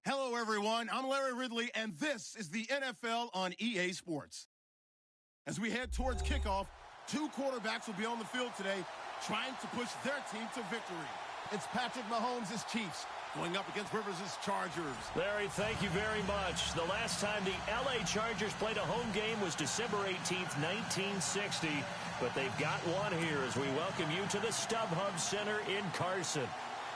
Hello, everyone. I'm Larry Ridley, and this is the NFL on EA Sports. As we head towards kickoff, two quarterbacks will be on the field today trying to push their team to victory. It's Patrick Mahomes' Chiefs going up against Rivers' Chargers. Larry, thank you very much. The last time the LA Chargers played a home game was December 18th, 1960. But they've got one here as we welcome you to the StubHub Center in Carson.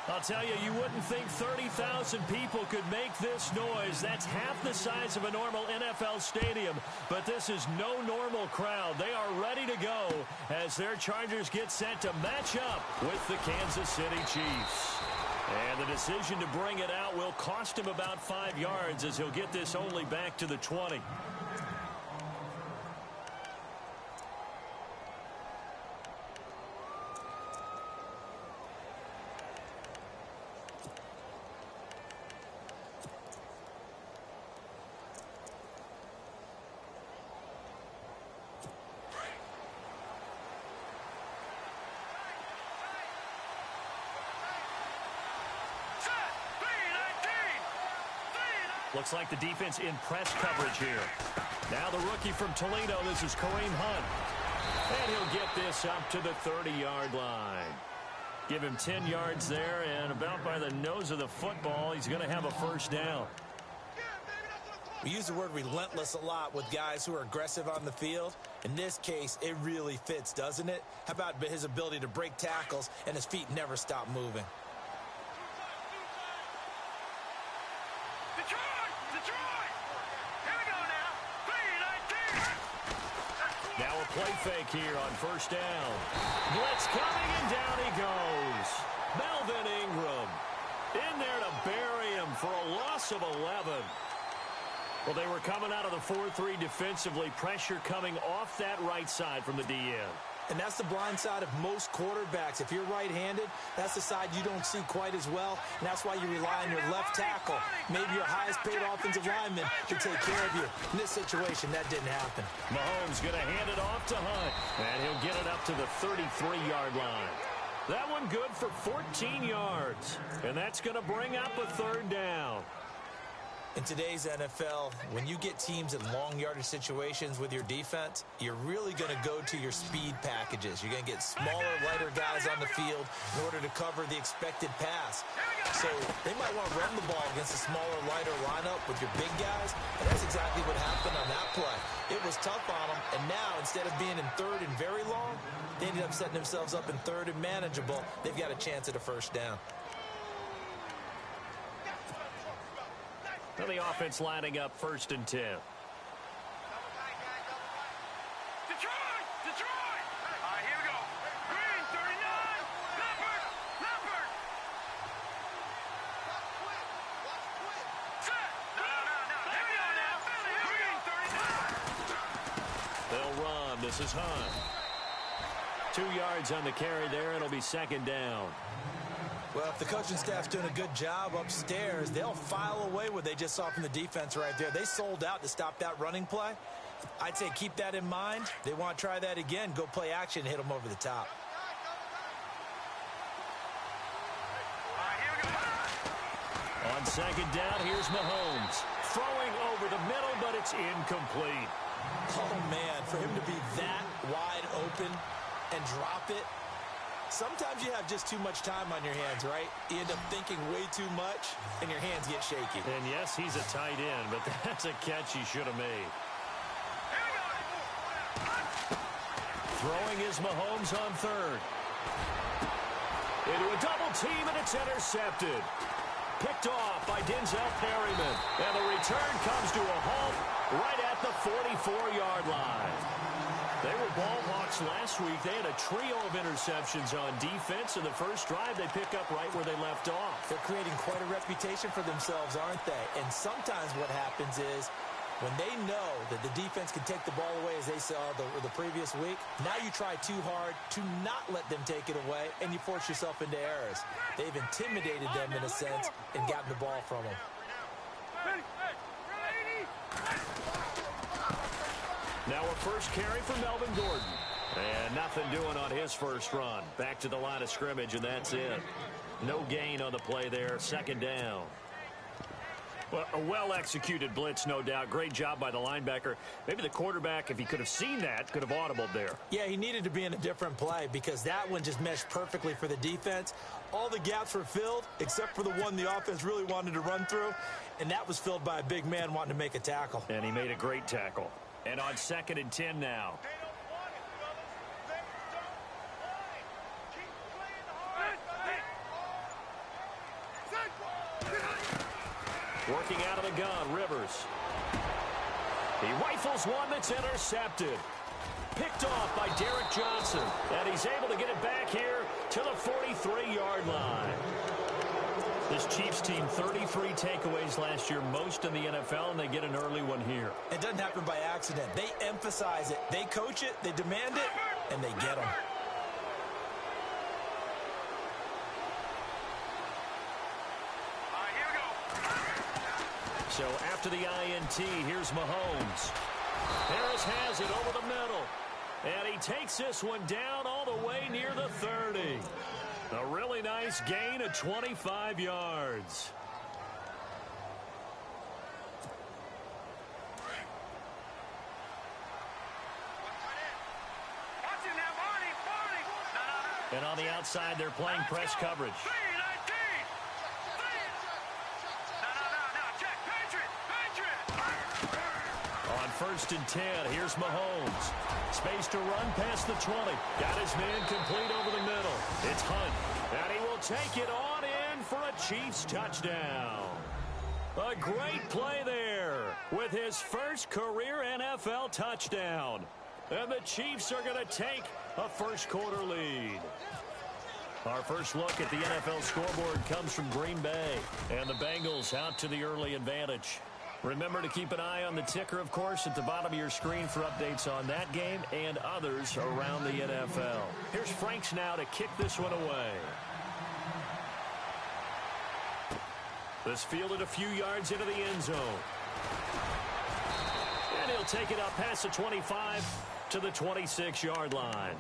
I'll tell you, you wouldn't think 30,000 people could make this noise. That's half the size of a normal NFL stadium. But this is no normal crowd. They are ready to go as their Chargers get set to match up with the Kansas City Chiefs. And the decision to bring it out will cost him about 5 yards as he'll get this only back to the 20. Looks like the defense in press coverage here. Now the rookie from Toledo, this is Kareem Hunt. And he'll get this up to the 30-yard line. Give him 10 yards there, and about by the nose of the football, he's going to have a first down. We use the word relentless a lot with guys who are aggressive on the field. In this case, it really fits, doesn't it? How about his ability to break tackles and his feet never stop moving? Now a play fake here on first down. Blitz coming, and down he goes. Melvin Ingram in there to bury him for a loss of 11. Well, they were coming out of the 4-3 defensively. Pressure coming off that right side from the DN. And that's the blind side of most quarterbacks. If you're right-handed, that's the side you don't see quite as well. And that's why you rely on your left tackle, maybe your highest-paid offensive lineman, to take care of you. In this situation, that didn't happen. Mahomes going to hand it off to Hunt. And he'll get it up to the 33-yard line. That one good for 14 yards. And that's going to bring up a third down. In today's NFL, when you get teams in long yardage situations with your defense, you're really going to go to your speed packages. You're going to get smaller, lighter guys on the field in order to cover the expected pass. So they might want to run the ball against a smaller, lighter lineup with your big guys, and that's exactly what happened on that play. It was tough on them, and now instead of being in third and very long, they ended up setting themselves up in third and manageable. They've got a chance at a first down. The offense lining up 1st and 10. Detroit! Detroit! All right, here we go. Green, 39. Leopard! Set! No. Here we go now. Green, 39. They'll run. This is Hunt. 2 yards on the carry there. It'll be second down. Well, if the coaching staff's doing a good job upstairs, they'll file away what they just saw from the defense right there. They sold out to stop that running play. I'd say keep that in mind. They want to try that again. Go play action, hit them over the top. On second down, here's Mahomes. Throwing over the middle, but it's incomplete. Oh, man, for him to be that wide open and drop it. Sometimes you have just too much time on your hands, right? You end up thinking way too much, and your hands get shaky. And yes, he's a tight end, but that's a catch he should have made. Throwing is Mahomes on third. Into a double team, and it's intercepted. Picked off by Denzel Perryman. And the return comes to a halt right at the 44-yard line. They were ball hawks last week. They had a trio of interceptions on defense. In the first drive, they pick up right where they left off. They're creating quite a reputation for themselves, aren't they? And sometimes what happens is when they know that the defense can take the ball away, as they saw the previous week, now you try too hard to not let them take it away, and you force yourself into errors. They've intimidated them in a sense and gotten the ball from them. Now a first carry for Melvin Gordon. And nothing doing on his first run. Back to the line of scrimmage, and that's it. No gain on the play there. Second down. Well, a well-executed blitz, no doubt. Great job by the linebacker. Maybe the quarterback, if he could have seen that, could have audibled there. Yeah, he needed to be in a different play because that one just meshed perfectly for the defense. All the gaps were filled except for the one the offense really wanted to run through, and that was filled by a big man wanting to make a tackle. And he made a great tackle. And on 2nd and 10 now. Working out of the gun, Rivers. He rifles one that's intercepted. Picked off by Derek Johnson. And he's able to get it back here to the 43-yard line. This Chiefs team, 33 takeaways last year, most in the NFL, and they get an early one here. It doesn't happen by accident. They emphasize it. They coach it, they demand it, and they get them. So after the INT, here's Mahomes. Harris has it over the middle. And he takes this one down all the way near the 30. A really nice gain of 25 yards. And on the outside, they're playing press coverage. On 1st and 10, here's Mahomes. Space to run past the 20. Got his man complete over the middle. It's Hunt. And he will take it on in for a Chiefs touchdown. A great play there with his first career NFL touchdown. And the Chiefs are going to take a first-quarter lead. Our first look at the NFL scoreboard comes from Green Bay. And the Bengals out to the early advantage. Remember to keep an eye on the ticker, of course, at the bottom of your screen for updates on that game and others around the NFL. Here's Franks now to kick this one away. This fielded a few yards into the end zone. And he'll take it up past the 25 to the 26-yard line.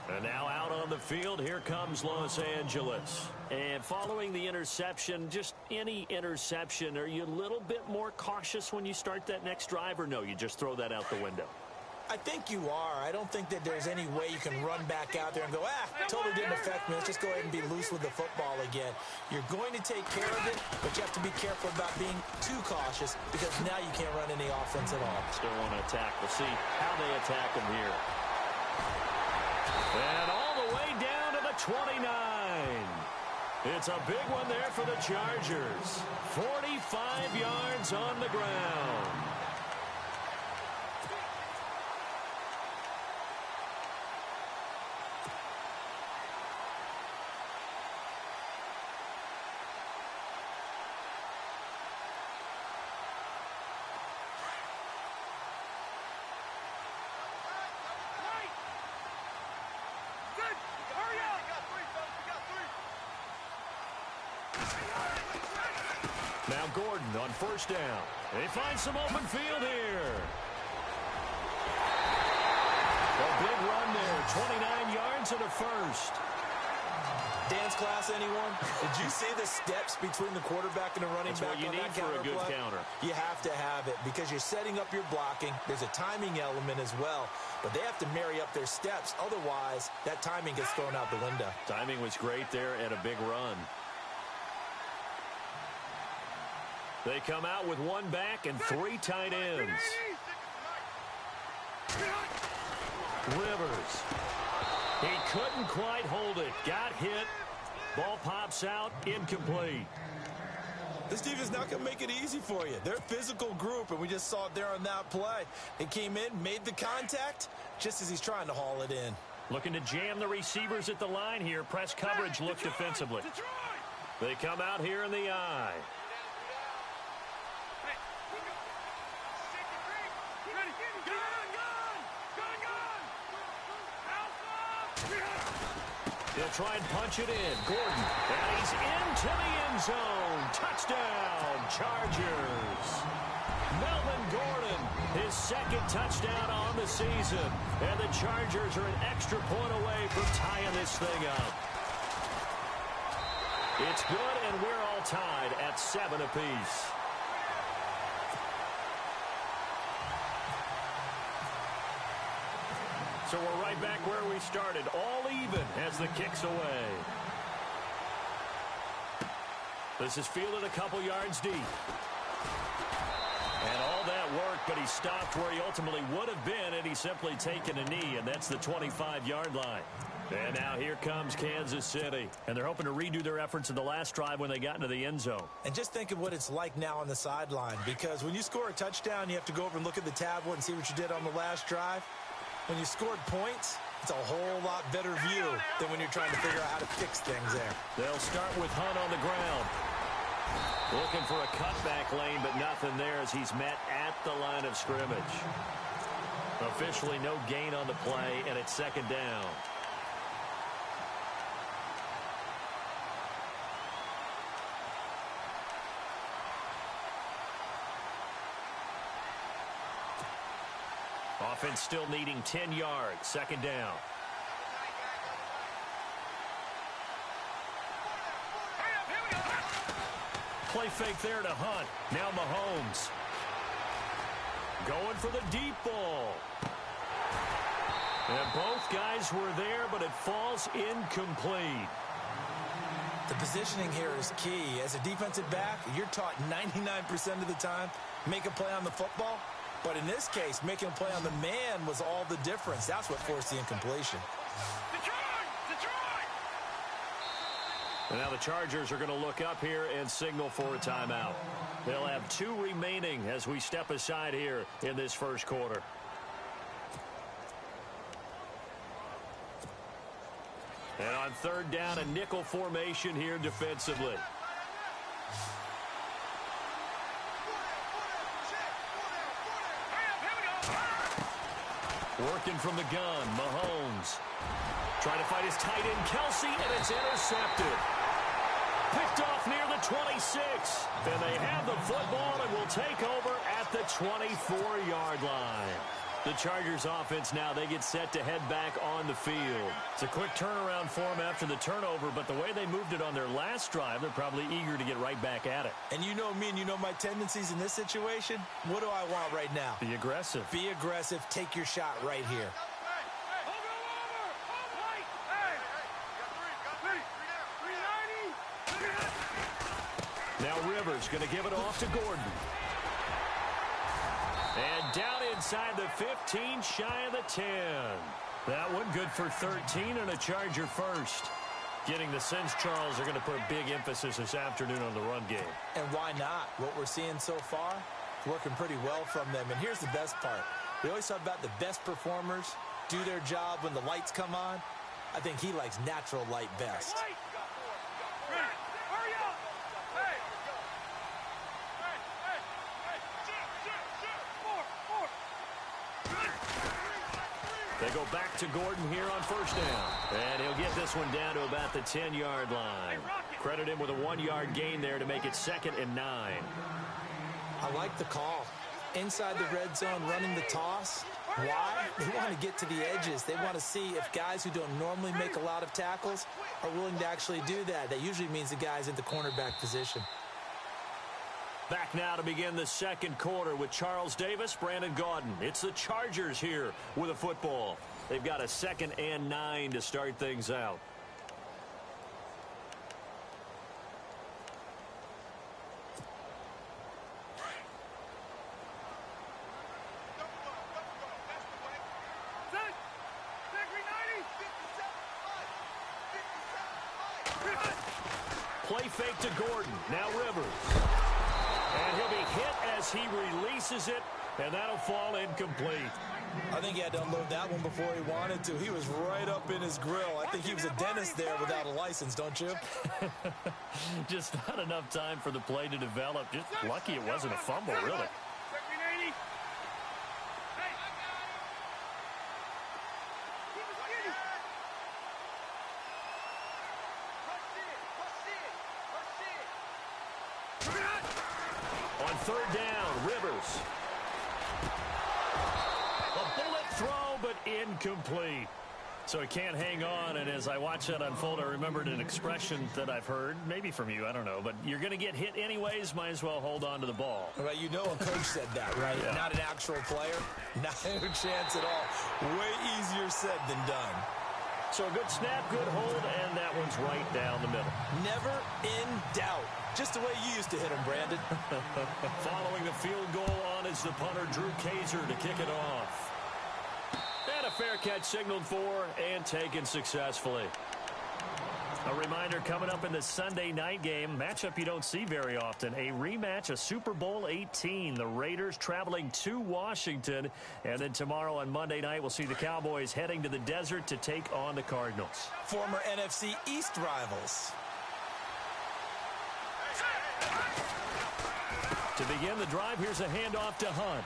And now out on the field, here comes Los Angeles. And following the interception, just any interception, are you a little bit more cautious when you start that next drive, or no, you just throw that out the window? I think you are. I don't think that there's any way you can run back out there and go, totally didn't affect me. Let's just go ahead and be loose with the football again. You're going to take care of it, but you have to be careful about being too cautious because now you can't run any offense at all. Still want to attack. We'll see how they attack him here. And all the way down to the 29. It's a big one there for the Chargers. 45 yards on the ground. Now Gordon on 1st down. They find some open field here. A big run there. 29 yards and a first. Dance class, anyone? Did you see the steps between the quarterback and the running back? That's what you need for a good counter. You have to have it because you're setting up your blocking. There's a timing element as well, but they have to marry up their steps. Otherwise, that timing gets thrown out the window. Timing was great there and a big run. They come out with one back and 3 tight ends. Rivers. He couldn't quite hold it. Got hit. Ball pops out. Incomplete. This defense is not going to make it easy for you. They're a physical group, and we just saw it there on that play. They came in, made the contact, just as he's trying to haul it in. Looking to jam the receivers at the line here. Press coverage looked defensively. They come out here in the eye. They'll try and punch it in. Gordon. And he's into the end zone. Touchdown, Chargers. Melvin Gordon, his 2nd touchdown on the season. And the Chargers are an extra point away from tying this thing up. It's good, and we're all tied at 7 apiece. right back where we started, all even as the kick's away. This is fielded a couple yards deep. And all that work, but he stopped where he ultimately would have been, and he's simply taken a knee, and that's the 25-yard line. And now here comes Kansas City. And they're hoping to redo their efforts in the last drive when they got into the end zone. And just think of what it's like now on the sideline, because when you score a touchdown, you have to go over and look at the tablet and see what you did on the last drive. When you scored points, it's a whole lot better view than when you're trying to figure out how to fix things there. They'll start with Hunt on the ground. Looking for a cutback lane, but nothing there as he's met at the line of scrimmage. Officially no gain on the play, and it's second down. Offense still needing 10 yards. Second down. Play fake there to Hunt. Now Mahomes. Going for the deep ball. And both guys were there, but it falls incomplete. The positioning here is key. As a defensive back, you're taught 99% of the time, make a play on the football. But in this case, making a play on the man was all the difference. That's what forced the incompletion. And now the Chargers are going to look up here and signal for a timeout. They'll have 2 remaining as we step aside here in this first quarter. And on third down, a nickel formation here defensively. Working from the gun, Mahomes. Trying to fight his tight end, Kelsey, and it's intercepted. Picked off near the 26. And they have the football and will take over at the 24-yard line. The Chargers offense now, they get set to head back on the field. It's a quick turnaround for them after the turnover, but the way they moved it on their last drive, they're probably eager to get right back at it. And you know me and you know my tendencies in this situation. What do I want right now? Be aggressive. Be aggressive. Take your shot right here. Now Rivers going to give it off to Gordon. And down inside the 15, shy of the 10. That one good for 13 and a Charger first. Getting the sense Charles are going to put a big emphasis this afternoon on the run game. And why not? What we're seeing so far, working pretty well from them. And here's the best part. We always talk about the best performers do their job when the lights come on. I think he likes natural light best. They go back to Gordon here on first down. And he'll get this one down to about the 10-yard line. Credit him with a 1-yard gain there to make it 2nd and 9. I like the call. Inside the red zone, running the toss. Why? They want to get to the edges. They want to see if guys who don't normally make a lot of tackles are willing to actually do that. That usually means the guy's in the cornerback position. Back now to begin the second quarter with Charles Davis, Brandon Gaudin. It's the Chargers here with a football. They've got a 2nd and 9 to start things out. Play fake to Gordon. Now Rivers. And he'll be hit as he releases it, and that'll fall incomplete. I think he had to unload that one before he wanted to. He was right up in his grill. I think he was a dentist there without a license, don't you? Just not enough time for the play to develop. Just lucky it wasn't a fumble, really. On third down, Rivers. A bullet throw, but incomplete. So he can't hang on, and as I watch that unfold, I remembered an expression that I've heard, maybe from you, I don't know, but you're going to get hit anyways, might as well hold on to the ball. Well, you know a coach said that, right? Yeah. Not an actual player. Not a chance at all. Way easier said than done. So a good snap, good hold, and that one's right down the middle. Never in doubt. Just the way you used to hit him, Brandon. Following the field goal on is the punter, Drew Kaiser, to kick it off. And a fair catch signaled for and taken successfully. A reminder coming up in the Sunday night game, matchup you don't see very often, a rematch of Super Bowl 18. The Raiders traveling to Washington. And then tomorrow on Monday night, we'll see the Cowboys heading to the desert to take on the Cardinals. Former NFC East rivals. To begin the drive, here's a handoff to Hunt.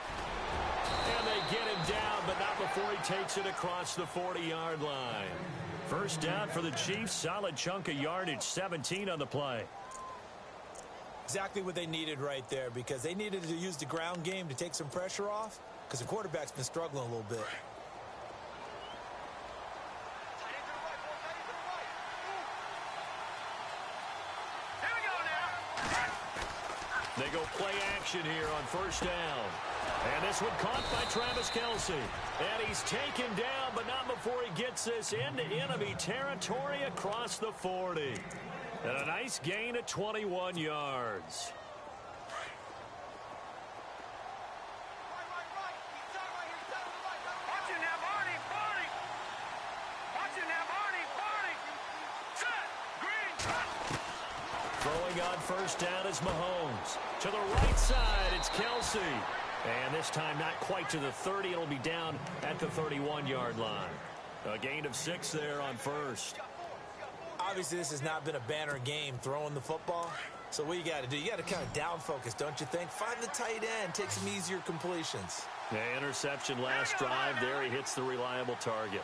And they get him down, but not before he takes it across the 40-yard line. First down for the Chiefs. Solid chunk of yardage, 17 on the play. Exactly what they needed right there, because they needed to use the ground game to take some pressure off, because the quarterback's been struggling a little bit. They go play action here on first down. And this one caught by Travis Kelce. And he's taken down, but not before he gets this into enemy territory across the 40. And a nice gain of 21 yards. Throwing on first down is Mahomes. To the right side, it's Kelce. And this time not quite to the 30. It'll be down at the 31-yard line. A gain of 6 there on first. Obviously, this has not been a banner game throwing the football. So what you got to do, you got to kind of down focus, don't you think? Find the tight end, take some easier completions. The interception last drive. There he hits the reliable target.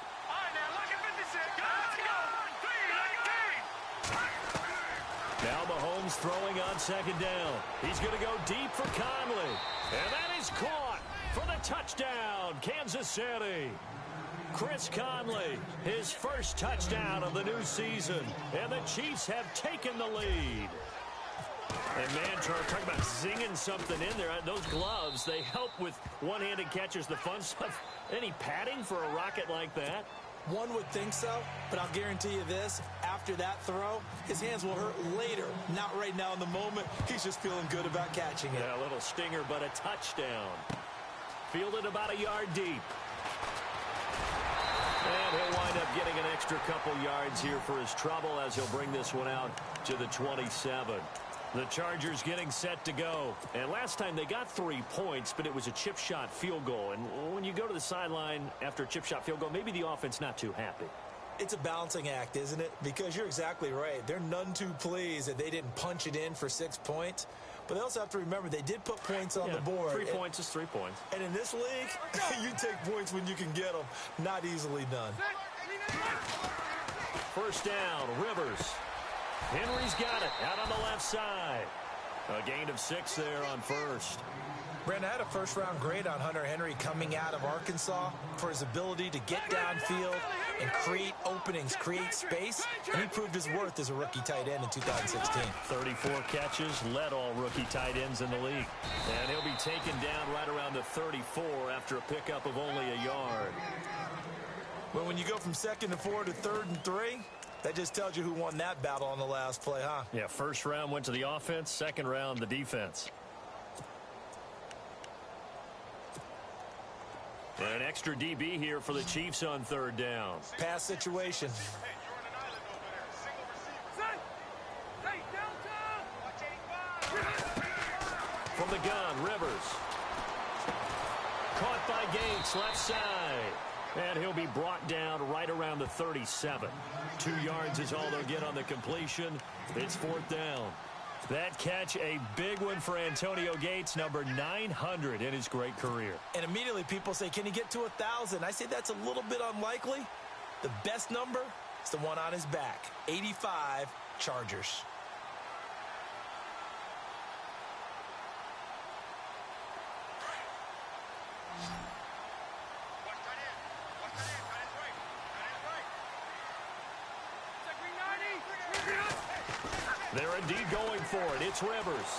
Now Mahomes throwing on second down. He's going to go deep for Conley. And that is caught for the touchdown, Kansas City. Chris Conley, his first touchdown of the new season. And the Chiefs have taken the lead. And man, Charles, talk about zinging something in there. Those gloves, they help with one-handed catches, the fun stuff. Any padding for a rocket like that? One would think so, but I'll guarantee you this. After that throw, his hands will hurt later. Not right now in the moment. He's just feeling good about catching it. Yeah, a little stinger, but a touchdown. Fielded about a yard deep. And he'll wind up getting an extra couple yards here for his trouble as he'll bring this one out to the 27. The Chargers getting set to go. And last time they got 3 points, but it was a chip shot field goal. And when you go to the sideline after a chip shot field goal, maybe the offense not too happy. It's a balancing act, isn't it? Because you're exactly right. They're none too pleased that they didn't punch it in for 6 points. But they also have to remember they did put points on the board. 3 points is 3 points. And in this league, you take points when you can get them. Not easily done. First down, Rivers. Henry's got it out on the left side. A gain of 6 there on first. Brandon, I had a first-round grade on Hunter Henry coming out of Arkansas for his ability to get downfield and create openings, create space, and he proved his worth as a rookie tight end in 2016. 34 catches, led all rookie tight ends in the league. And he'll be taken down right around the 34 after a pickup of only a yard. Well, when you go from 2nd to 4 to 3rd and 3, that just tells you who won that battle on the last play, huh? Yeah, first round went to the offense, second round the defense. And an extra DB here for the Chiefs on third down. Pass situation. From the gun, Rivers. Caught by Gates, left side. And he'll be brought down right around the 37. 2 yards is all they'll get on the completion. It's 4th down. That catch, a big one for Antonio Gates, number 900 in his great career. And immediately people say, can he get to 1,000? I say that's a little bit unlikely. The best number is the one on his back, 85 Chargers. They're indeed going for it. It's Rivers.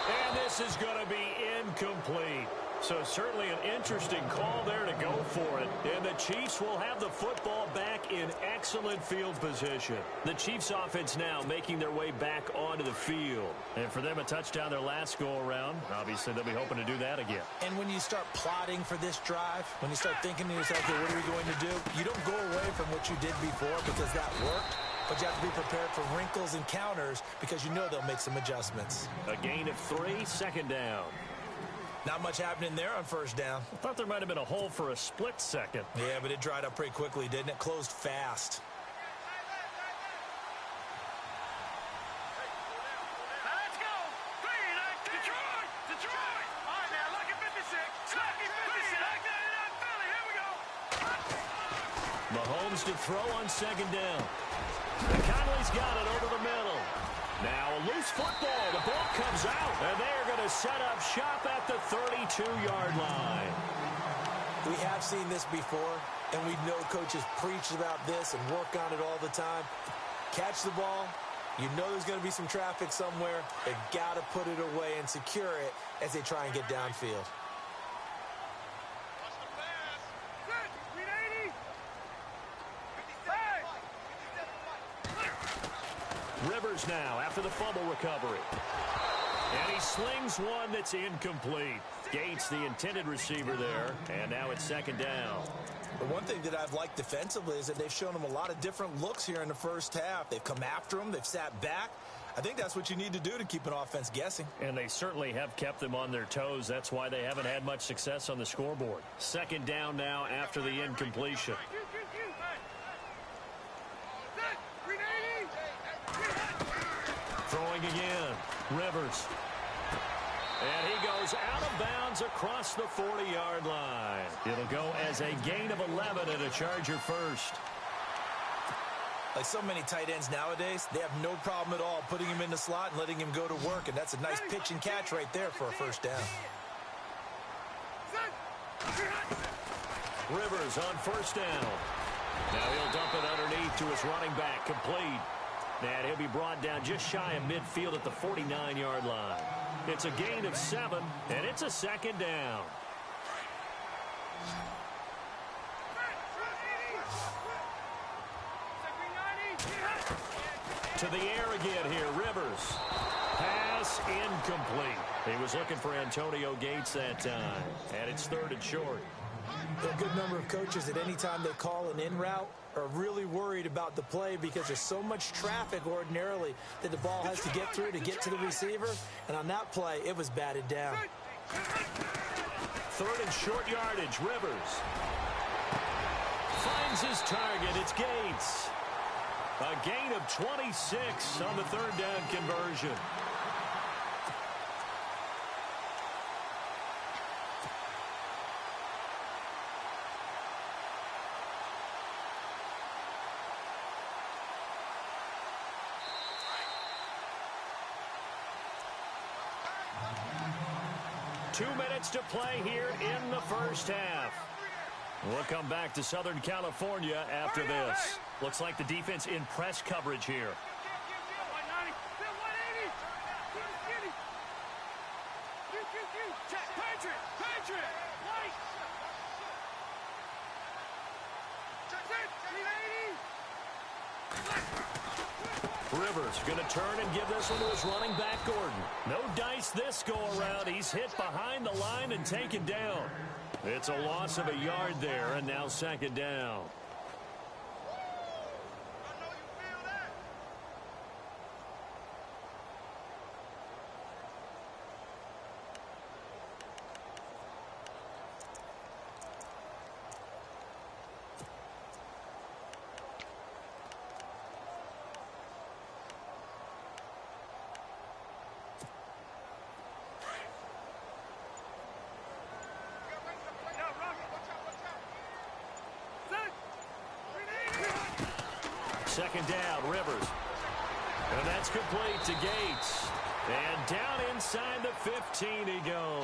And this is going to be incomplete. So certainly an interesting call there to go for it. And the Chiefs will have the football back in excellent field position. The Chiefs offense now making their way back onto the field. And for them, a touchdown their last go-around. Obviously, they'll be hoping to do that again. And when you start plotting for this drive, when you start thinking to yourself, okay, what are we going to do? You don't go away from what you did before because that worked. But you have to be prepared for wrinkles and counters because you know they'll make some adjustments. A gain of 3, second down. Not much happening there on first down. I thought there might have been a hole for a split second. Yeah, but it dried up pretty quickly, didn't it? Closed fast. Let's go. Detroit. Detroit. All right, now, lucky 56. Lucky 56. Philly, here we go. Mahomes to throw on second down. And Conley's got it over the middle. Now a loose football. The ball comes out, and they're going to set up shop at the 32-yard line. We have seen this before, and we know coaches preach about this and work on it all the time. Catch the ball. You know there's going to be some traffic somewhere. They've got to put it away and secure it as they try and get downfield. Rivers now after the fumble recovery. And he slings one that's incomplete. Gates, the intended receiver there, and now it's second down. The one thing that I've liked defensively is that they've shown them a lot of different looks here in the first half. They've come after them. They've sat back. I think that's what you need to do to keep an offense guessing. And they certainly have kept them on their toes. That's why they haven't had much success on the scoreboard. Second down now after the incompletion. Throwing again. Rivers. And he goes out of bounds across the 40-yard line. It'll go as a gain of 11 and a Charger first. Like so many tight ends nowadays, they have no problem at all putting him in the slot and letting him go to work. And that's a nice pitch and catch right there for a first down. Rivers on first down. Now he'll dump it underneath to his running back, complete. And he'll be brought down just shy of midfield at the 49-yard line. It's a gain of 7, and it's a second down. To the air again here, Rivers. Pass incomplete. He was looking for Antonio Gates that time, and it's third and short. There are a good number of coaches at any time they call an in route are really worried about the play because there's so much traffic ordinarily that the ball has to get through to get to the receiver. And on that play, it was batted down. Third and short yardage, Rivers. Finds his target. It's Gates. A gain of 26 on the third down conversion. Two minutes to play here in the first half. We'll come back to Southern California after this. Looks like the defense in press coverage here. Rivers going to turn and give this one to his running back, Gordon. No dice this go-around. He's hit behind the line and taken down. It's a loss of a yard there, and now second down. Second down, Rivers. And that's complete to Gates. And down inside the 15 he goes.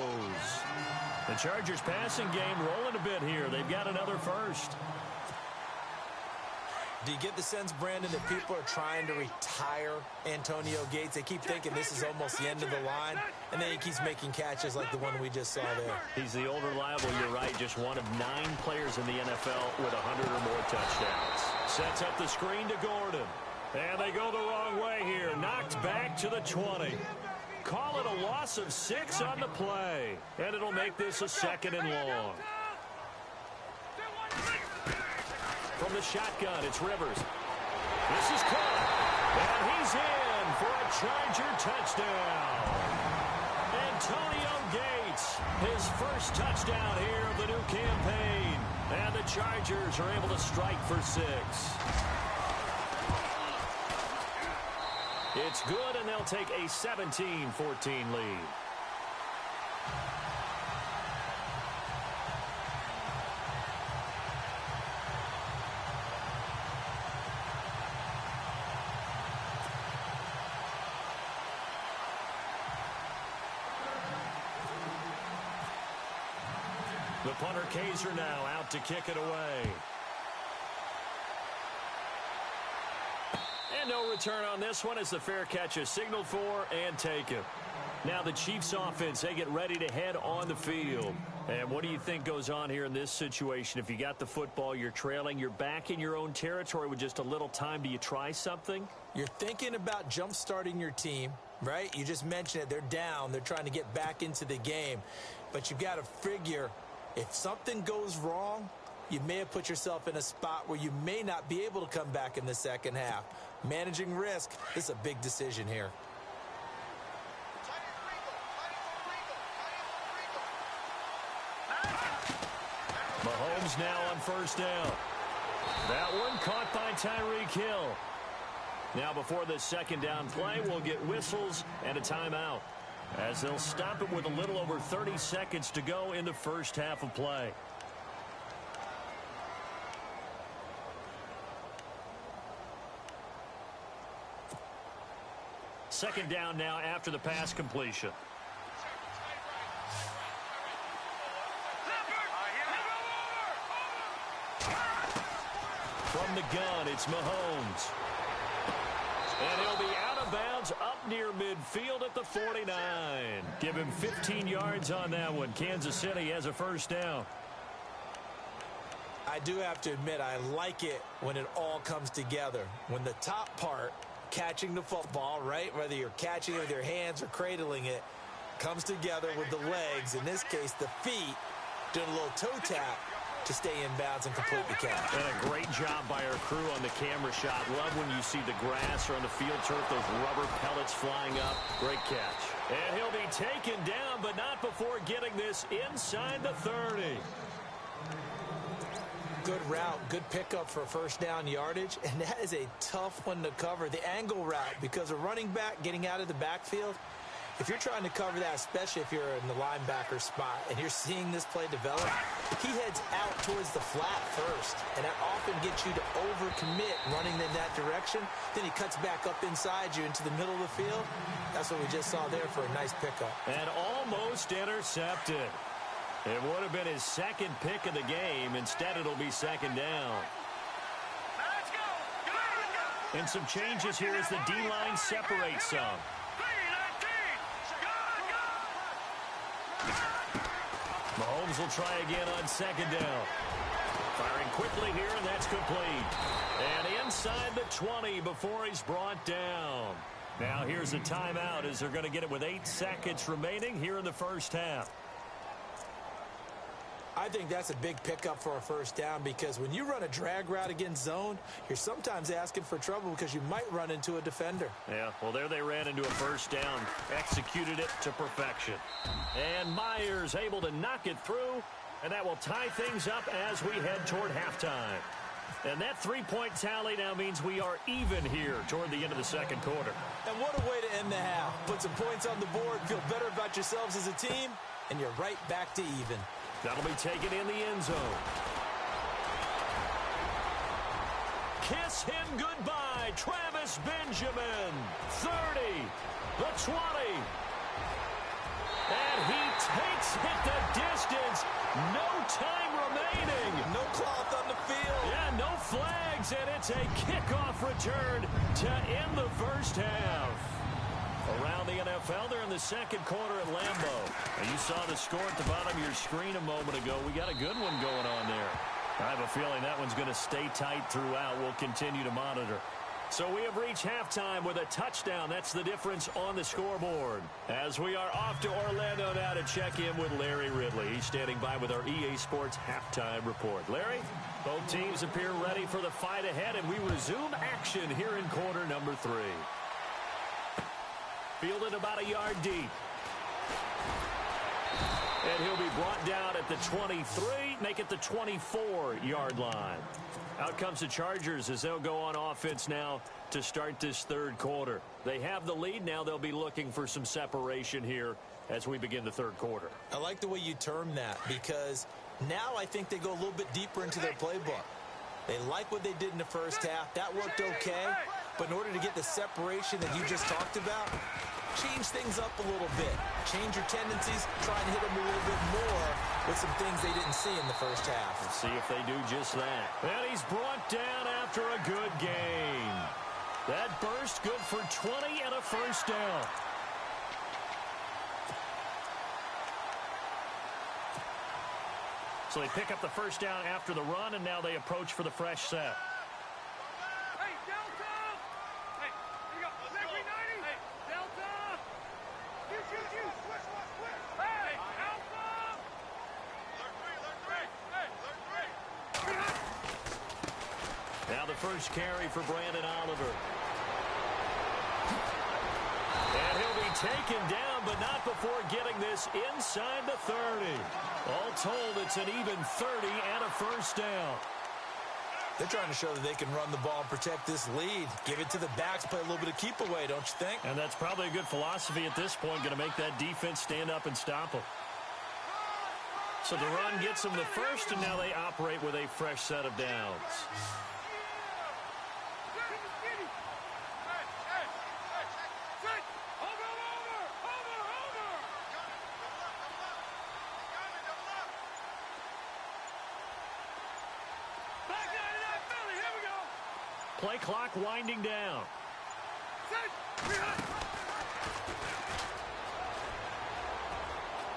The Chargers passing game rolling a bit here. They've got another first. Do you get the sense, Brandon, that people are trying to retire Antonio Gates? They keep thinking this is almost the end of the line, and then he keeps making catches like the one we just saw there. He's the old reliable, you're right, just one of 9 players in the NFL with 100 or more touchdowns. Sets up the screen to Gordon. And they go the wrong way here. Knocked back to the 20. Call it a loss of 6 on the play. And it'll make this a 2nd and long. From the shotgun, it's Rivers. This is caught. And he's in for a Charger touchdown. Antonio Gates, his first touchdown here of the new campaign. And the Chargers are able to strike for 6. It's good, and they'll take a 17-14 lead. The punter, Kaiser, now out to kick it away. And no return on this one as the fair catch is signaled for and taken. Now the Chiefs offense, they get ready to head on the field. And what do you think goes on here in this situation? If you got the football, you're trailing, you're back in your own territory with just a little time. Do you try something? You're thinking about jump-starting your team, right? You just mentioned it. They're down. They're trying to get back into the game. But you've got to figure if something goes wrong, you may have put yourself in a spot where you may not be able to come back in the second half. Managing risk is a big decision here. Mahomes now on first down. That one caught by Tyreek Hill. Now before this second down play, we'll get whistles and a timeout, as they'll stop it with a little over 30 seconds to go in the first half of play. Second down now after the pass completion. From the gun, it's Mahomes. And he'll be out of bounds up near midfield at the 49. Give him 15 yards on that one. Kansas City has a first down. I do have to admit, I like it when it all comes together. When the top part, catching the football, right, whether you're catching it with your hands or cradling it, comes together with the legs, in this case the feet, doing a little toe tap to stay in bounds and complete the catch. And a great job by our crew on the camera shot. Love when you see the grass or on the field turf, those rubber pellets flying up. Great catch. And he'll be taken down, but not before getting this inside the 30. Good route, good pickup for first down yardage, and that is a tough one to cover. The angle route, because a running back getting out of the backfield, if you're trying to cover that, especially if you're in the linebacker spot and you're seeing this play develop, he heads out towards the flat first, and that often gets you to overcommit running in that direction. Then he cuts back up inside you into the middle of the field. That's what we just saw there for a nice pickup. And almost intercepted. It would have been his second pick of the game. Instead, it'll be second down. Let's go. And some changes here as the D-line separates some. Mahomes will try again on second down. Firing quickly here, and that's complete. And inside the 20 before he's brought down. Now here's a timeout as they're going to get it with 8 seconds remaining here in the first half. I think that's a big pickup for a first down, because when you run a drag route against zone, you're sometimes asking for trouble because you might run into a defender. Yeah, well, there they ran into a first down, executed it to perfection. And Myers able to knock it through, and that will tie things up as we head toward halftime. And that three-point tally now means we are even here toward the end of the second quarter. And what a way to end the half. Put some points on the board, feel better about yourselves as a team, and you're right back to even. That'll be taken in the end zone. Kiss him goodbye, Travis Benjamin. 30, the 20. And he takes it the distance. No time remaining. No cloth on the field. Yeah, no flags, and it's a kickoff return to end the first half. Around the NFL, they're in the second quarter at Lambeau. And you saw the score at the bottom of your screen a moment ago. We got a good one going on there. I have a feeling that one's going to stay tight throughout. We'll continue to monitor. So we have reached halftime with a touchdown. That's the difference on the scoreboard. As we are off to Orlando now to check in with Larry Ridley. He's standing by with our EA Sports halftime report. Larry, both teams appear ready for the fight ahead, and we resume action here in quarter number 3. Fielded about a yard deep. And he'll be brought down at the 23, make it the 24-yard line. Out comes the Chargers as they'll go on offense now to start this third quarter. They have the lead. Now they'll be looking for some separation here as we begin the third quarter. I like the way you term that, because now I think they go a little bit deeper into their playbook. They like what they did in the first half. That worked okay. But in order to get the separation that you just talked about, change things up a little bit. Change your tendencies. Try and hit them a little bit more with some things they didn't see in the first half. Let's see if they do just that. And he's brought down after a good gain. That burst good for 20 and a first down. So they pick up the first down after the run, and now they approach for the fresh set. Hey, Delta! Hey, here you go. Secondary 90. Hey, Delta! You. Hey, Alpha! Alert 3. Hey, alert 3. Now the first carry for Brandon Oliver. And he'll be taken down, but not before getting this inside the 30. All told, it's an even 30 and a first down. They're trying to show that they can run the ball and protect this lead. Give it to the backs, play a little bit of keep away, don't you think? And that's probably a good philosophy at this point, going to make that defense stand up and stop them. So the run gets them the first, and now they operate with a fresh set of downs. Play clock winding down.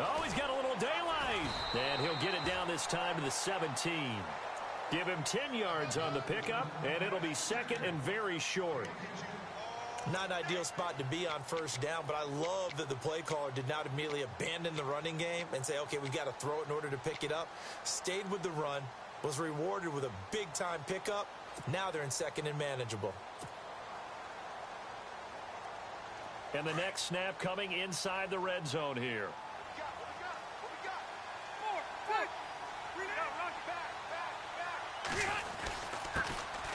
Oh, he's got a little daylight. And he'll get it down this time to the 17. Give him 10 yards on the pickup, and it'll be second and very short. Not an ideal spot to be on first down, but I love that the play caller did not immediately abandon the running game and say, okay, we've got to throw it in order to pick it up. Stayed with the run, was rewarded with a big-time pickup. Now they're in second and manageable. And the next snap coming inside the red zone here.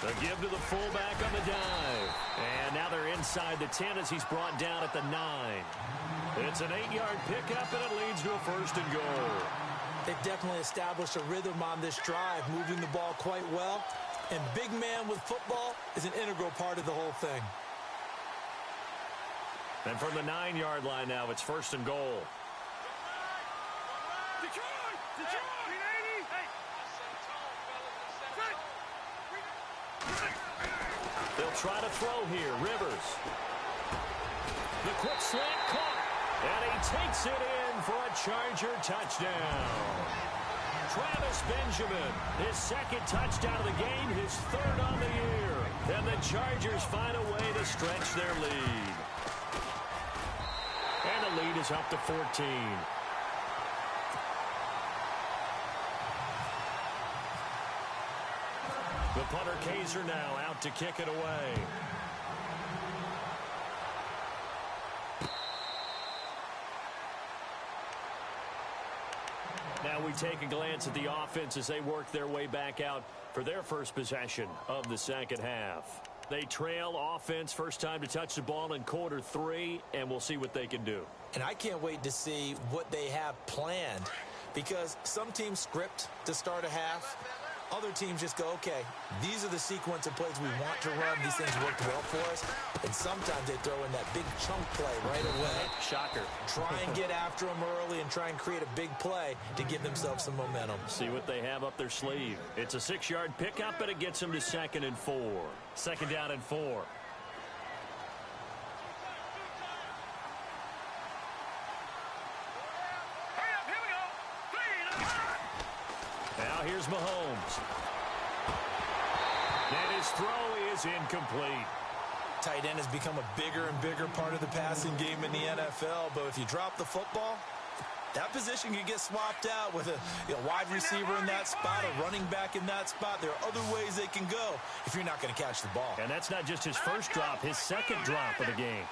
The give to the fullback on the dive. And now they're inside the 10 as he's brought down at the 9. It's an 8-yard pickup, and it leads to a first and goal. They've definitely established a rhythm on this drive, moving the ball quite well. And big man with football is an integral part of the whole thing. And from the 9-yard line now, it's first and goal. Detroit! 380! Hey! They'll try to throw here. Rivers. The quick slant caught. And he takes it in for a Charger touchdown. Travis Benjamin, his second touchdown of the game, his third on the year. And the Chargers find a way to stretch their lead. And the lead is up to 14. The punter Kaiser now out to kick it away. Now we take a glance at the offense as they work their way back out for their first possession of the second half. They trail offense, first time to touch the ball in quarter 3, and we'll see what they can do. And I can't wait to see what they have planned, because some teams script to start a half. Other teams just go, okay, these are the sequence of plays we want to run. These things worked well for us. And sometimes they throw in that big chunk play right away. Shocker. Try and get after them early and try and create a big play to give themselves some momentum. See what they have up their sleeve. It's a 6-yard pickup, and it gets them to 2nd and 4. 2nd down and 4. Hurry up, here we go. 3. Now here's Mahomes. And his throw is incomplete. Tight end has become a bigger and bigger part of the passing game in the NFL, but if you drop the football, that position can get swapped out with a wide receiver in that spot, a running back in that spot. There are other ways they can go if you're not going to catch the ball. And that's not just his first drop, his second drop of the game.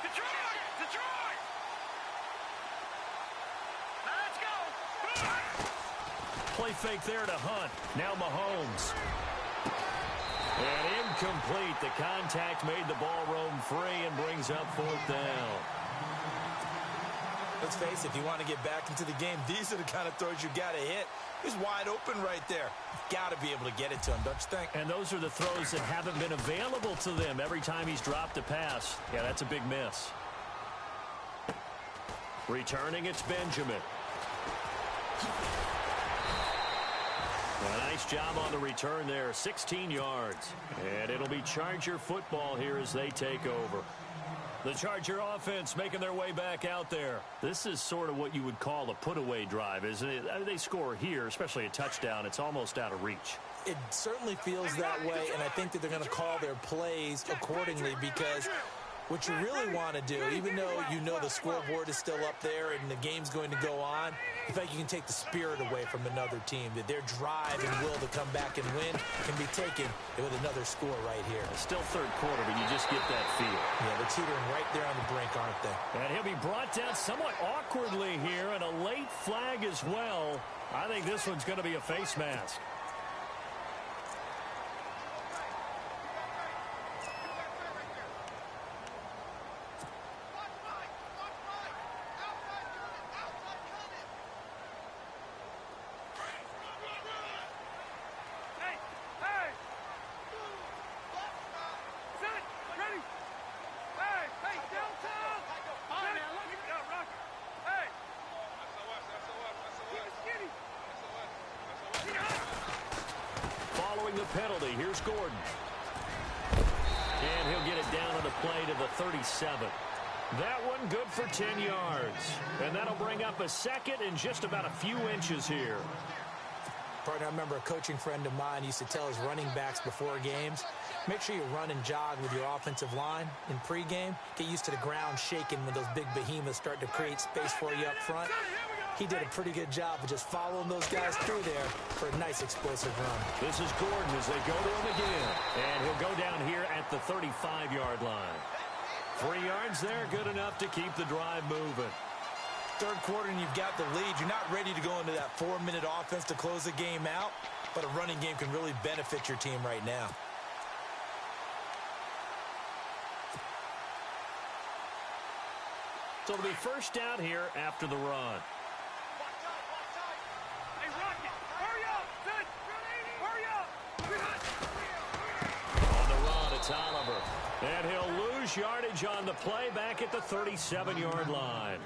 Detroit! Let's go! Play fake there to Hunt. Now Mahomes. And incomplete. The contact made the ball roam free and brings up 4th down. Let's face it, if you want to get back into the game, these are the kind of throws you got to hit. He's wide open right there. Got to be able to get it to him, don't you think? And those are the throws that haven't been available to them every time he's dropped a pass. Yeah, that's a big miss. Returning, it's Benjamin. A nice job on the return there, 16 yards. And it'll be Charger football here as they take over. The Charger offense making their way back out there. This is sort of what you would call a put-away drive, isn't it? I mean, they score here, especially a touchdown. It's almost out of reach. It certainly feels that way, and I think that they're going to call their plays accordingly because what you really want to do, even though you know the scoreboard is still up there and the game's going to go on, in fact, you can take the spirit away from another team, that their drive and will to come back and win can be taken with another score right here. Still third quarter, but you just get that feel. Yeah, they're teetering right there on the brink, aren't they? And he'll be brought down somewhat awkwardly here, and a late flag as well. I think this one's going to be a face mask. The penalty. Here's Gordon. And he'll get it down on the play to the 37. That one good for 10 yards. And that'll bring up a 2nd and just about a few inches here. Partner, I remember a coaching friend of mine used to tell his running backs before games, make sure you run and jog with your offensive line in pregame. Get used to the ground shaking when those big behemoths start to create space for you up front. He did a pretty good job of just following those guys through there for a nice explosive run. This is Gordon as they go to him again. And he'll go down here at the 35-yard line. 3 yards there, good enough to keep the drive moving. Third quarter and you've got the lead. You're not ready to go into that 4-minute offense to close the game out, but a running game can really benefit your team right now. So it'll be first down here after the run. On the run, it's Oliver. And he'll lose yardage on the play back at the 37-yard line.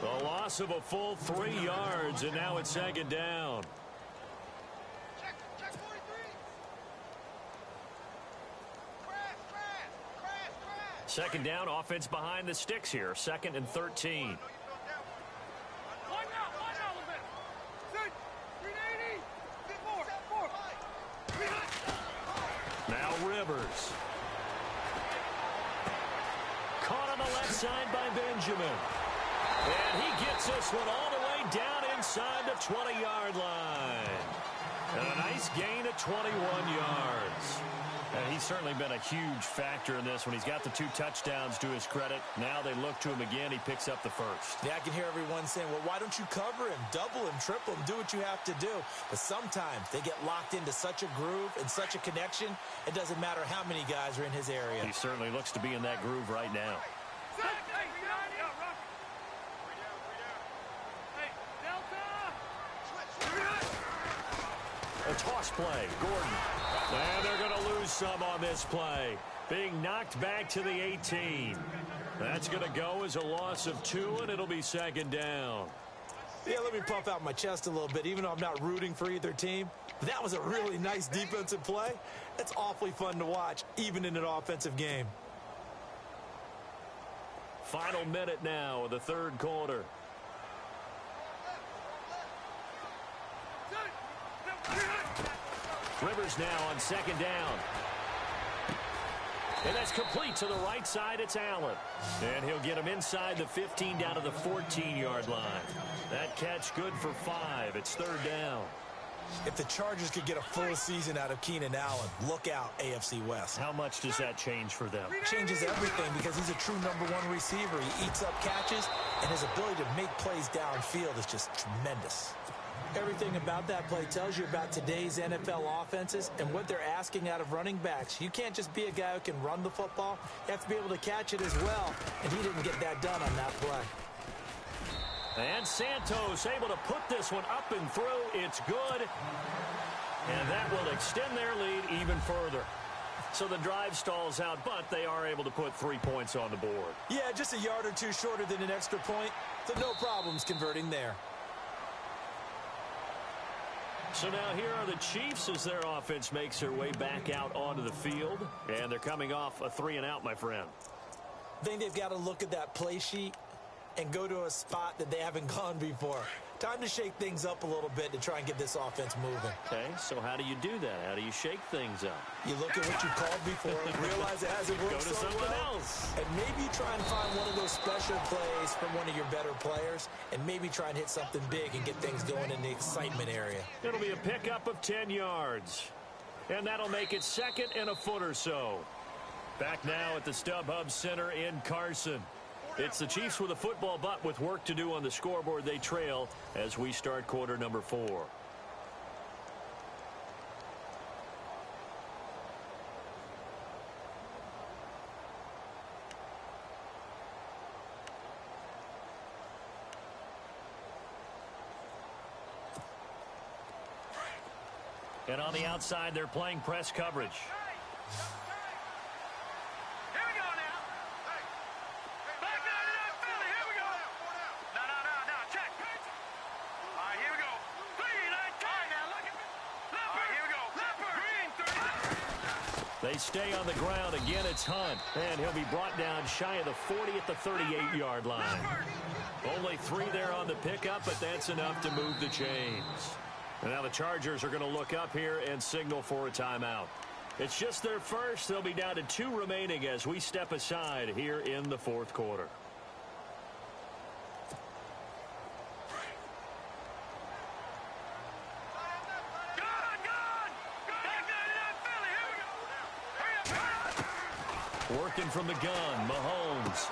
The loss of a full 3 yards, and now it's 2nd down. Second down, offense behind the sticks here. 2nd and 13. Now Rivers. Caught on the left side by Benjamin. And he gets this one all the way down inside the 20-yard line. And a nice gain of 21 yards. And he's certainly been a huge factor in this when he's got the 2 touchdowns to his credit. Now they look to him again. He picks up the first. Yeah, I can hear everyone saying, well, why don't you cover him, double him, triple him, do what you have to do. But sometimes they get locked into such a groove and such a connection, it doesn't matter how many guys are in his area. He certainly looks to be in that groove right now. A toss play, Gordon. And they're going to lose some on this play. Being knocked back to the 18. That's going to go as a loss of 2, and it'll be second down. Yeah, let me puff out my chest a little bit, even though I'm not rooting for either team. That was a really nice defensive play. It's awfully fun to watch, even in an offensive game. Final minute now of the third quarter. Rivers now on second down. And that's complete to the right side. It's Allen. And he'll get him inside the 15 down to the 14-yard line. That catch good for 5. It's third down. If the Chargers could get a full season out of Keenan Allen, look out, AFC West. How much does that change for them? Changes everything because he's a true #1 receiver. He eats up catches, and his ability to make plays downfield is just tremendous. Everything about that play tells you about today's NFL offenses and what they're asking out of running backs. You can't just be a guy who can run the football. You have to be able to catch it as well, and he didn't get that done on that play. And Santos able to put this one up and through. It's good. And that will extend their lead even further. So the drive stalls out, but they are able to put 3 points on the board. Yeah, just a yard or two shorter than an extra point, so no problems converting there. So now here are the Chiefs as their offense makes their way back out onto the field. And they're coming off a 3-and-out, my friend. I think they've got to look at that play sheet and go to a spot that they haven't gone before. Time to shake things up a little bit to try and get this offense moving. Okay, so how do you do that? How do you shake things up? You look at what you called before, realize it hasn't worked Go to so something well, else. and maybe try and find one of those special plays from one of your better players, and maybe try and hit something big and get things going in the excitement area. It'll be a pickup of 10 yards. And that'll make it second and a foot or so. Back now at the StubHub Center in Carson. It's the Chiefs with a football, but with work to do on the scoreboard, they trail as we start quarter number 4. And on the outside, they're playing press coverage. They stay on the ground. Again, it's Hunt. And he'll be brought down shy of the 40 at the 38-yard line. Only 3 there on the pickup, but that's enough to move the chains. And now the Chargers are going to look up here and signal for a timeout. It's just their first. They'll be down to 2 remaining as we step aside here in the fourth quarter. Working from the gun, Mahomes.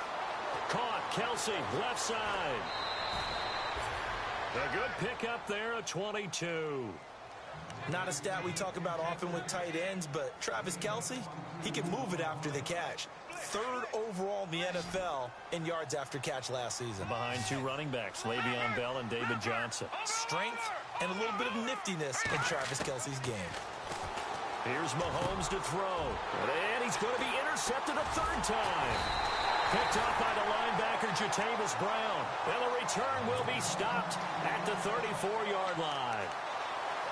Caught, Kelsey, left side. A good pickup there, a 22. Not a stat we talk about often with tight ends, but Travis Kelsey, he can move it after the catch. 3rd overall in the NFL in yards after catch last season. Behind 2 running backs, Le'Veon Bell and David Johnson. Strength and a little bit of niftiness in Travis Kelsey's game. Here's Mahomes to throw. And he's going to be intercepted a 3rd time. Picked up by the linebacker, Jatavis Brown. And the return will be stopped at the 34-yard line.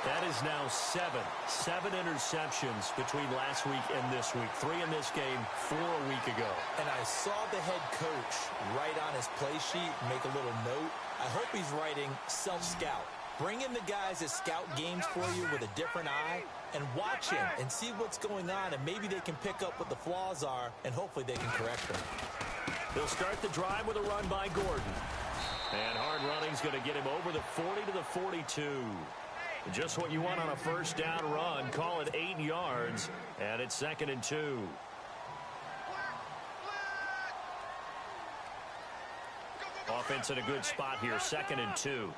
That is now 7 interceptions between last week and this week. 3 in this game, 4 a week ago. And I saw the head coach write on his play sheet, make a little note. I hope he's writing self-scout. Bring in the guys that scout games for you with a different eye and watch him and see what's going on, and maybe they can pick up what the flaws are, and hopefully they can correct them. They'll start the drive with a run by Gordon. And hard running's going to get him over the 40 to the 42. Just what you want on a first down run. Call it 8 yards, and it's 2nd and 2. Offense in a good spot here, 2nd and 2.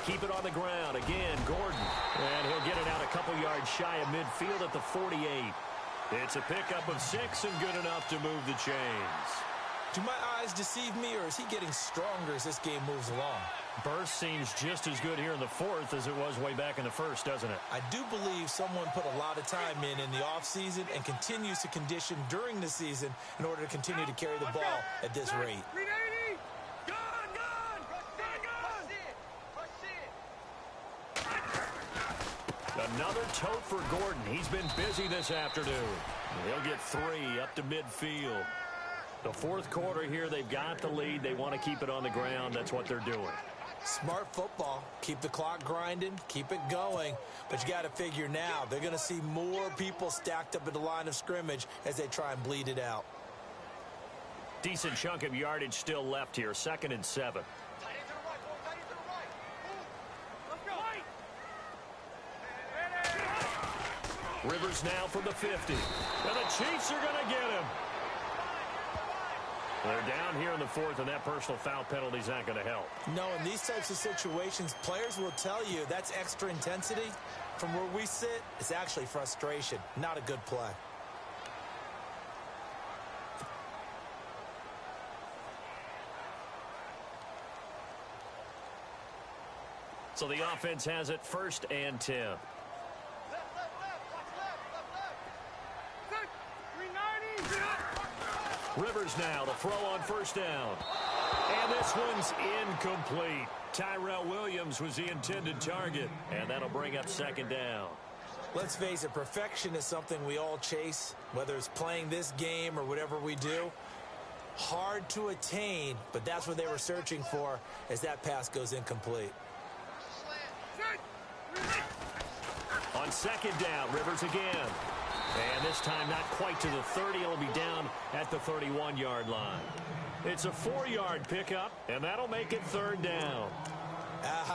keep it on the ground. Again, Gordon. And he'll get it out a couple yards shy of midfield at the 48. It's a pickup of 6 and good enough to move the chains. Do my eyes deceive me, or is he getting stronger as this game moves along? Burst seems just as good here in the fourth as it was way back in the first, doesn't it? I do believe someone put a lot of time in the offseason and continues to condition during the season in order to continue to carry the ball at this rate. Another tote for Gordon. He's been busy this afternoon. He'll get 3 up to midfield. The fourth quarter here, they've got the lead. They want to keep it on the ground. That's what they're doing. Smart football. Keep the clock grinding. Keep it going. But you got to figure now, they're going to see more people stacked up at the line of scrimmage as they try and bleed it out. Decent chunk of yardage still left here. 2nd and 7. Rivers now from the 50. And the Chiefs are going to get him. They're down here in the fourth, and that personal foul penalty is not going to help. No, in these types of situations, players will tell you that's extra intensity. From where we sit, it's actually frustration, not a good play. So the offense has it 1st and 10. Rivers now to throw on 1st down. And this one's incomplete. Tyrell Williams was the intended target, and that'll bring up 2nd down. Let's face it, perfection is something we all chase, whether it's playing this game or whatever we do. Hard to attain, but that's what they were searching for as that pass goes incomplete. On 2nd down, Rivers again. And this time not quite to the 30. It'll be down at the 31-yard line. It's a 4-yard pickup, and that'll make it 3rd down.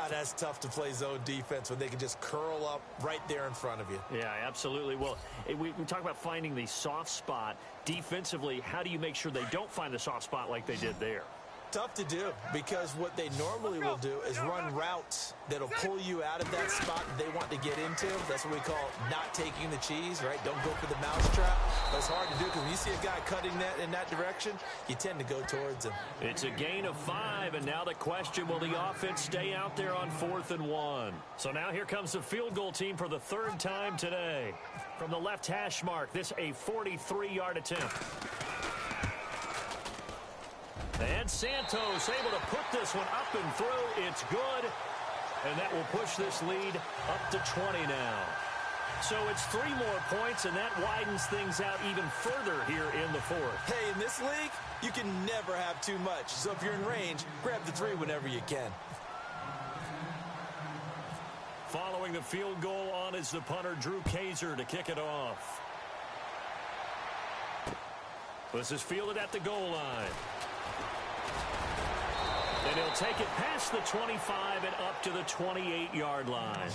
That's tough to play zone defense when they can just curl up right there in front of you. Yeah, absolutely. Well, we talk about finding the soft spot. Defensively, how do you make sure they don't find the soft spot like they did there? Tough to do, because what they normally will do is run routes that'll pull you out of that spot that they want to get into. That's what we call not taking the cheese, right? Don't go for the mousetrap. But it's hard to do because when you see a guy cutting that in that direction, you tend to go towards him. It's a gain of 5, and now the question, will the offense stay out there on 4th and 1? So now here comes the field goal team for the 3rd time today. From the left hash mark, this a 43-yard attempt. And Santos able to put this one up and through. It's good. And that will push this lead up to 20 now. So it's 3 more points, and that widens things out even further here in the fourth. Hey, in this league, you can never have too much. So if you're in range, grab the 3 whenever you can. Following the field goal on is the punter, Drew Kaiser, to kick it off. This is fielded at the goal line. And he'll take it past the 25 and up to the 28-yard line.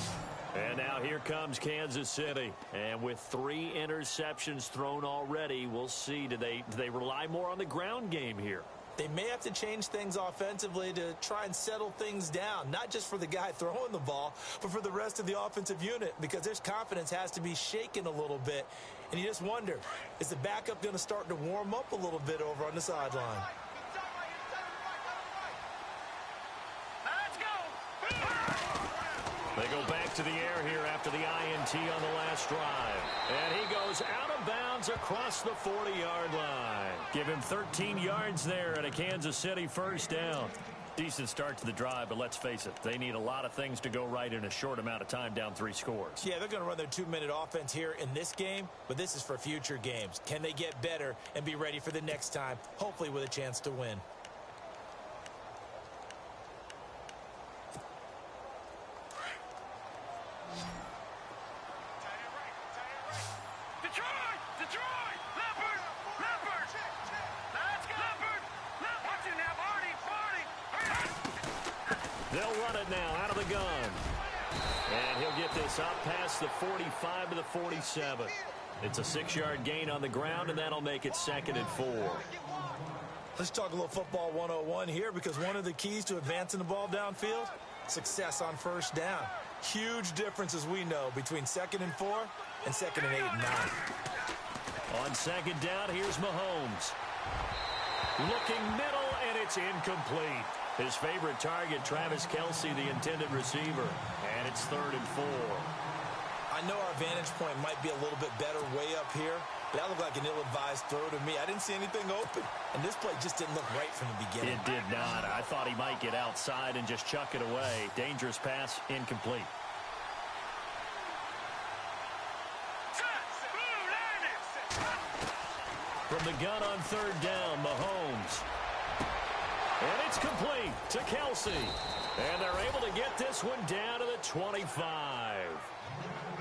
And now here comes Kansas City. And with 3 interceptions thrown already, we'll see. Do they rely more on the ground game here? They may have to change things offensively to try and settle things down, not just for the guy throwing the ball, but for the rest of the offensive unit, because their confidence has to be shaken a little bit. And you just wonder, is the backup going to start to warm up a little bit over on the sideline? They go back to the air here after the INT on the last drive. And he goes out of bounds across the 40-yard line. Give him 13 yards there at a Kansas City 1st down. Decent start to the drive, but let's face it, they need a lot of things to go right in a short amount of time, down 3 scores. Yeah, they're going to run their 2-minute offense here in this game, but this is for future games. Can they get better and be ready for the next time, hopefully with a chance to win? They'll run it now out of the gun. And he'll get this up past the 45 to the 47. It's a 6-yard gain on the ground, and that'll make it 2nd and 4. Let's talk a little football 101 here, because one of the keys to advancing the ball downfield success on first down. Huge difference, as we know, between 2nd and 4 and 2nd and 8 and 9. On 2nd down, here's Mahomes. Looking middle, and it's incomplete. His favorite target, Travis Kelce, the intended receiver. And it's 3rd and 4. I know our vantage point might be a little bit better way up here, but that looked like an ill-advised throw to me. I didn't see anything open, and this play just didn't look right from the beginning. It did not. I thought he might get outside and just chuck it away. Dangerous pass, incomplete. From the gun on 3rd down, Mahomes. And it's complete to Kelce. And they're able to get this one down to the 25.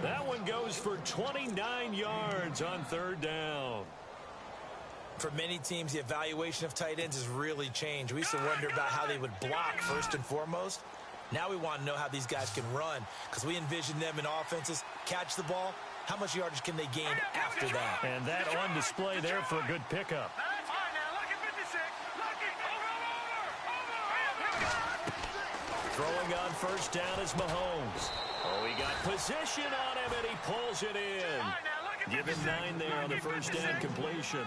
That one goes for 29 yards on 3rd down. For many teams, the evaluation of tight ends has really changed. We used to wonder about how they would block first and foremost. Now we want to know how these guys can run, because we envision them in offenses, catch the ball. How much yardage can they gain after that? And that on display there for a good pickup. Throwing on 1st down is Mahomes. Oh, he got position on him, and he pulls it in. Give him 9 there on the 1st down completion.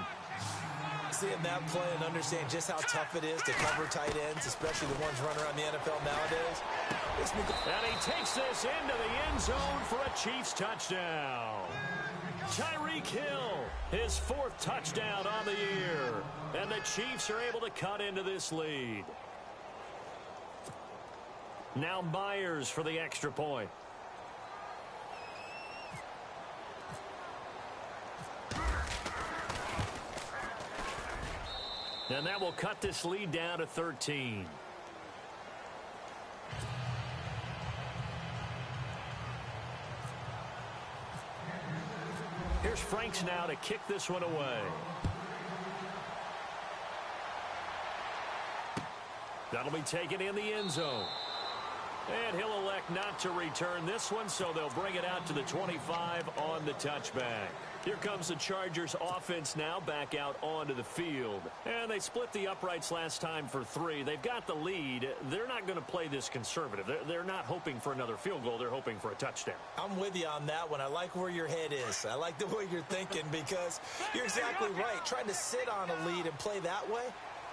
Seeing that play and understand just how tough it is to cover tight ends, especially the ones running around the NFL nowadays. And he takes this into the end zone for a Chiefs touchdown. Tyreek Hill, his 4th touchdown on the year. And the Chiefs are able to cut into this lead. Now Myers for the extra point. And that will cut this lead down to 13. Here's Franks now to kick this one away. That'll be taken in the end zone. And he'll elect not to return this one, so they'll bring it out to the 25 on the touchback. Here comes the Chargers offense now back out onto the field. And they split the uprights last time for 3. They've got the lead. They're not going to play this conservative. They're not hoping for another field goal. They're hoping for a touchdown. I'm with you on that one. I like where your head is. I like the way you're thinking, because you're exactly right. Trying to sit on a lead and play that way,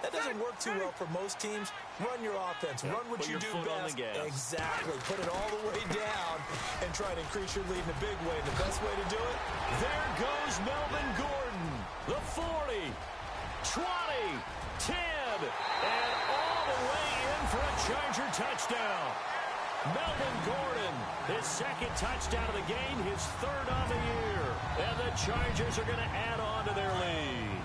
that doesn't work too well for most teams. Run your offense. Run what you do best. Exactly. Put it all the way down and try to increase your lead in a big way. And the best way to do it? There goes Melvin Gordon. The 40, 20, 10, and all the way in for a Charger touchdown. Melvin Gordon, his 2nd touchdown of the game, his 3rd on the year. And the Chargers are going to add on to their lead.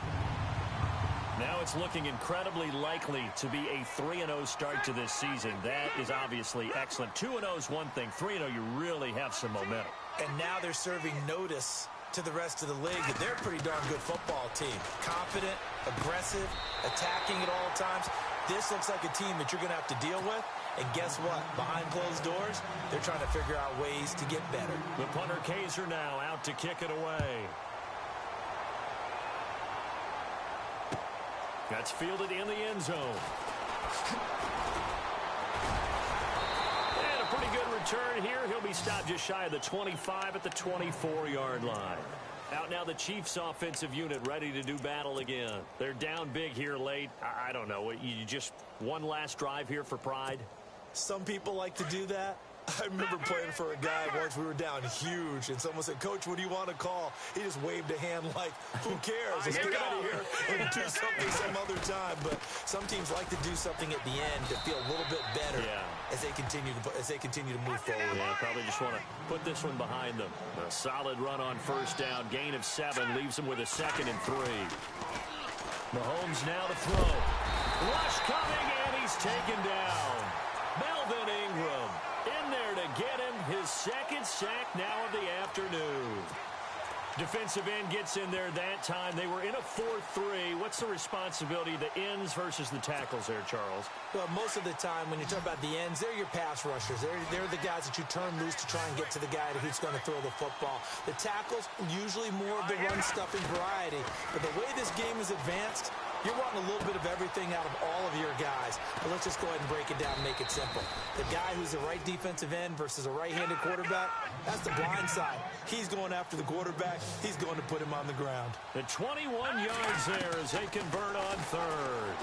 Now it's looking incredibly likely to be a 3-0 start to this season. That is obviously excellent. 2-0 is one thing. 3-0, you really have some momentum. And now they're serving notice to the rest of the league that they're a pretty darn good football team. Confident, aggressive, attacking at all times. This looks like a team that you're going to have to deal with. And guess what? Behind closed doors, they're trying to figure out ways to get better. The punter Kaiser now out to kick it away. That's fielded in the end zone. And a pretty good return here. He'll be stopped just shy of the 25 at the 24-yard line. Out now the Chiefs offensive unit ready to do battle again. They're down big here late. I don't know. You just one last drive here for pride? Some people like to do that. I remember playing for a guy once. We were down huge, and someone said, "Coach, what do you want to call?" He just waved a hand like, who cares? Let's get out of here and do something some other time. But some teams like to do something at the end to feel a little bit better as they continue to move forward. Yeah, probably just want to put this one behind them. A solid run on 1st down. Gain of 7 leaves them with a 2nd and 3. Mahomes now to throw. Rush coming, and he's taken down. Melvin Ingram in there to get him his 2nd sack now of the afternoon. Defensive end gets in there that time. They were in a 4-3. What's the responsibility of the ends versus the tackles there, Charles? Well, most of the time when you talk about the ends, they're your pass rushers. They're the guys that you turn loose to try and get to the guy who's going to throw the football. The tackles, usually more of the run-stuffing variety. But the way this game is advanced, You're wanting a little bit of everything out of all of your guys. But let's just go ahead and break it down and make it simple. The guy who's the right defensive end versus a right-handed quarterback, that's the blind side. He's going after the quarterback. He's going to put him on the ground. The 21 yards there as they convert on third.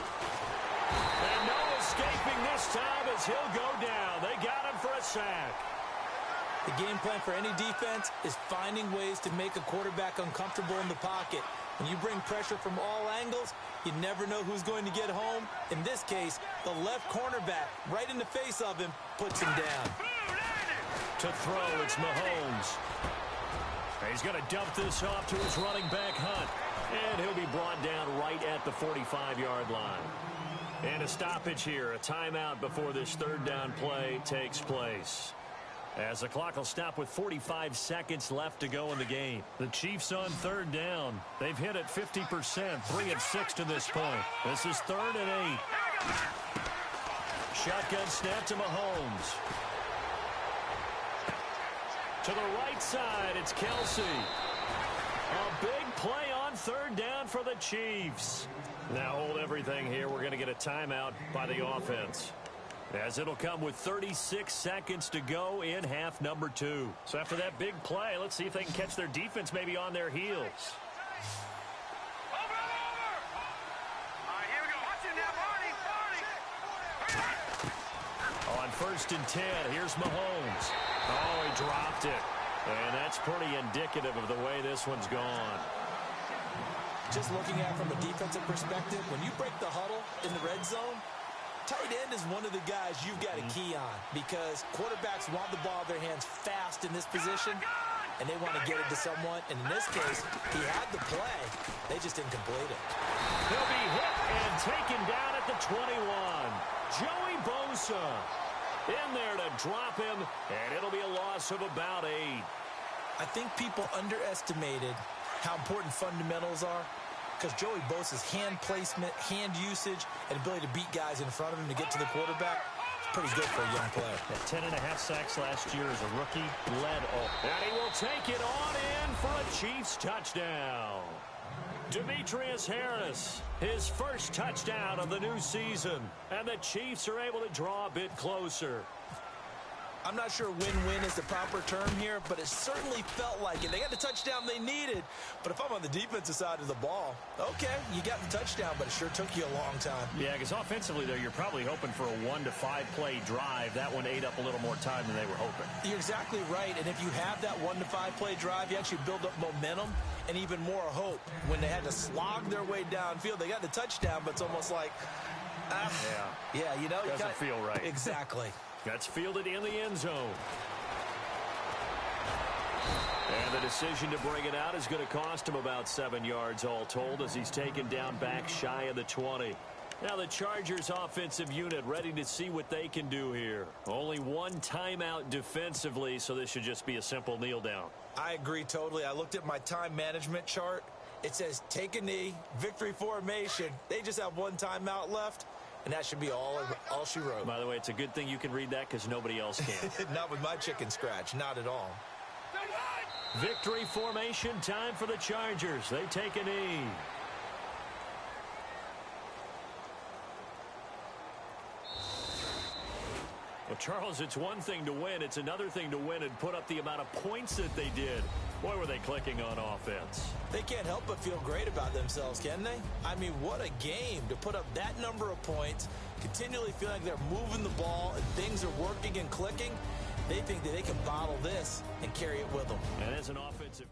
And no escaping this time as he'll go down. They got him for a sack. The game plan for any defense is finding ways to make a quarterback uncomfortable in the pocket. When you bring pressure from all angles, you never know who's going to get home. In this case, the left cornerback, right in the face of him, puts him down. To throw, it's Mahomes. He's going to dump this off to his running back, Hunt. And he'll be brought down right at the 45-yard line. And a stoppage here, a timeout before this third down play takes place. As the clock will stop with 45 seconds left to go in the game. The Chiefs on third down. They've hit it 50%, 3 of 6 to this point. This is 3rd and 8. Shotgun snap to Mahomes. To the right side, it's Kelsey. A big play on third down for the Chiefs. Now hold everything here. We're going to get a timeout by the offense, as it'll come with 36 seconds to go in half number 2. So after that big play, let's see if they can catch their defense maybe on their heels. Over. All right, here we go. Watch it now, Barney. On 1st and 10, here's Mahomes. Oh, he dropped it. And that's pretty indicative of the way this one's gone. Just looking at it from a defensive perspective, when you break the huddle in the red zone, tight end is one of the guys you've got a key on, because quarterbacks want the ball in their hands fast in this position, and they want to get it to someone. And in this case, he had the play. They just didn't complete it. He'll be hit and taken down at the 21. Joey Bosa in there to drop him, and it'll be a loss of about 8. I think people underestimated how important fundamentals are, because Joey Bosa's hand placement, hand usage, and ability to beat guys in front of him to get to the quarterback is pretty good for a young player. At 10.5 sacks last year as a rookie, led all. And he will take it on in for a Chiefs touchdown. Demetrius Harris, his first touchdown of the new season. And the Chiefs are able to draw a bit closer. I'm not sure win-win is the proper term here, but it certainly felt like it. They got the touchdown they needed, but if I'm on the defensive side of the ball, okay, you got the touchdown, but it sure took you a long time. Yeah, because offensively, though, you're probably hoping for a 1 to 5 play drive. That one ate up a little more time than they were hoping. You're exactly right, and if you have that 1 to 5 play drive, you actually build up momentum and even more hope. When they had to slog their way downfield, they got the touchdown, but it's almost like, yeah, you know. Doesn't feel right. Exactly. That's fielded in the end zone. And the decision to bring it out is going to cost him about 7 yards all told, as he's taken down back shy of the 20. Now the Chargers offensive unit ready to see what they can do here. Only one timeout defensively, so this should just be a simple kneel down. I agree totally. I looked at my time management chart. It says take a knee, victory formation. They just have one timeout left. And that should be all she wrote. By the way, it's a good thing you can read that, because nobody else can. Not with my chicken scratch. Not at all. Victory formation time for the Chargers. They take a knee. Well, Charles, it's one thing to win. It's another thing to win and put up the amount of points that they did. Boy, were they clicking on offense. They can't help but feel great about themselves, can they? I mean, what a game to put up that number of points, continually feel like they're moving the ball and things are working and clicking. They think that they can bottle this and carry it with them. And as an offensive